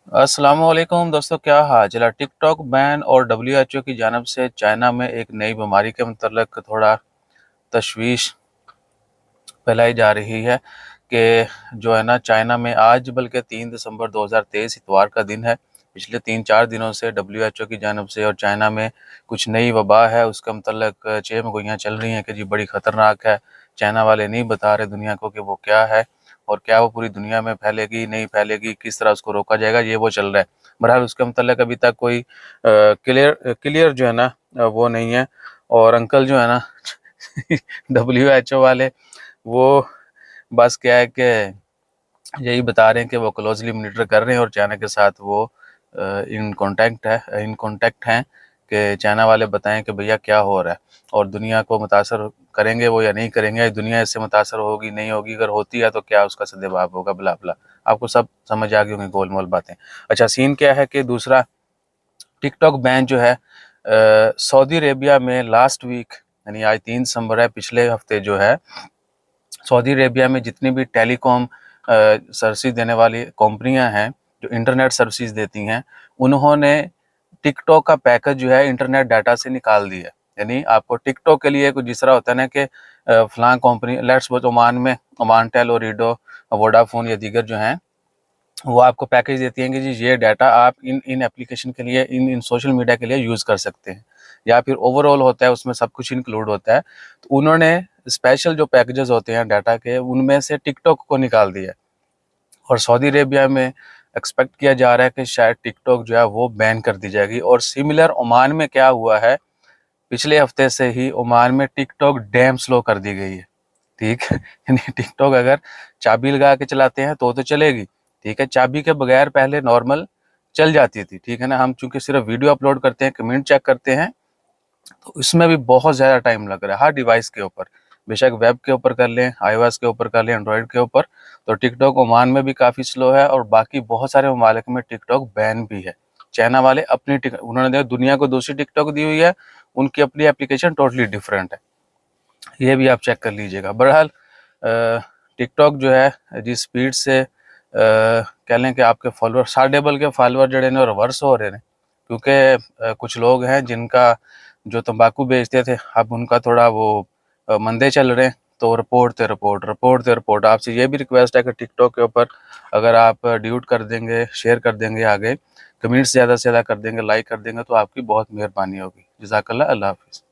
अस्सलामुअलैकुम दोस्तों, क्या हाल है। टिकटॉक बैन और डब्ल्यूएचओ की जानब से चाइना में एक नई बीमारी के मतलब थोड़ा तशवीश फैलाई जा रही है कि जो है ना, चाइना में आज बल्कि 3 दिसंबर 2023 इतवार का दिन है। पिछले 3-4 दिनों से डब्ल्यूएचओ की जानब से और चाइना में कुछ नई वबा है, उसका मतलब चेमगोइयाँ चल रही हैं कि जी बड़ी ख़तरनाक है। चाइना वाले नहीं बता रहे दुनिया को कि वो क्या है और क्या वो पूरी दुनिया में फैलेगी नहीं फैलेगी, किस तरह उसको रोका जाएगा, ये वो चल रहा है। बहरहाल उसका मतलब अभी तक कोई क्लियर क्लियर जो है ना वो नहीं है। और अंकल जो है ना डब्ल्यूएचओ वाले, वो बस क्या है कि यही बता रहे हैं कि वो क्लोजली मॉनिटर कर रहे हैं और चाइना के साथ वो इन कांटेक्ट हैं कि चाइना वाले बताएं कि भैया क्या हो रहा है और दुनिया को मुतासर करेंगे वो या नहीं करेंगे, दुनिया इससे मुतासर होगी नहीं होगी, अगर होती है तो क्या उसका सद्देबाब होगा, बला बला। आपको सब समझ आ गई होंगी गोल मोल बातें। अच्छा, सीन क्या है कि दूसरा टिकटॉक बैन जो है सऊदी अरेबिया में लास्ट वीक, यानी आज 3 दिसंबर है, पिछले हफ्ते जो है सऊदी अरेबिया में जितनी भी टेलीकॉम सर्विस देने वाली कंपनियां हैं जो इंटरनेट सर्विसेज देती हैं, उन्होंने टिकटॉक का पैकेज जो है इंटरनेट डाटा से निकाल दिया। यानी आपको टिकटॉक के लिए कुछ जिस तरह होता है ना कि फलां कंपनी लेट्स सपोज ओमान में ओमान टेल, ओरिडो, वोडाफोन या दीगर जो हैं, वो आपको पैकेज देती हैं कि जी ये डाटा आप इन इन एप्लीकेशन के लिए, इन इन सोशल मीडिया के लिए यूज़ कर सकते हैं, या फिर ओवरऑल होता है उसमें सब कुछ इंक्लूड होता है। तो उन्होंने स्पेशल जो पैकेजेस होते हैं डाटा के, उनमें से टिकटॉक को निकाल दिया और सऊदी अरेबिया में एक्सपेक्ट किया जा रहा है कि शायद टिकटॉक जो है वो बैन कर दी जाएगी। और सिमिलर ओमान में क्या हुआ है, पिछले हफ्ते से ही ओमान में टिकटॉक डैम स्लो कर दी गई है। ठीक है यानी टिकटॉक अगर चाबी लगा के चलाते हैं तो चलेगी, ठीक है। चाबी के बगैर पहले नॉर्मल चल जाती थी, ठीक है ना। हम चूंकि सिर्फ वीडियो अपलोड करते हैं, कमेंट चेक करते हैं, तो इसमें भी बहुत ज़्यादा टाइम लग रहा है हर डिवाइस के ऊपर। बेशक वेब के ऊपर कर लें, iOS के ऊपर कर लें, एंड्रॉयड के ऊपर। तो टिकटॉक ओमान में भी काफ़ी स्लो है और बाकी बहुत सारे ममालिक में टिकटॉक बैन भी है। चाइना वाले अपनी उन्होंने दुनिया को दूसरी टिकटॉक दी हुई है, उनकी अपनी एप्लीकेशन टोटली डिफरेंट है। ये भी आप चेक कर लीजिएगा। बहरहाल टिकटॉक जो है जिस स्पीड से कह लें कि आपके फॉलोअर साडेबल के फॉलोअर जड़े ने रिवर्स हो रहे हैं, क्योंकि कुछ लोग हैं जिनका जो तंबाकू बेचते थे अब उनका थोड़ा वो मंदे चल रहे हैं, तो रिपोर्ट आपसे ये भी रिक्वेस्ट है कि टिकटॉक के ऊपर अगर आप ड्यूट कर देंगे, शेयर कर देंगे, आगे कमेंट्स ज़्यादा से ज़्यादा कर देंगे, लाइक कर देंगे, तो आपकी बहुत मेहरबानी होगी। जज़ाकल्लाह, अल्लाह हाफ़िज़।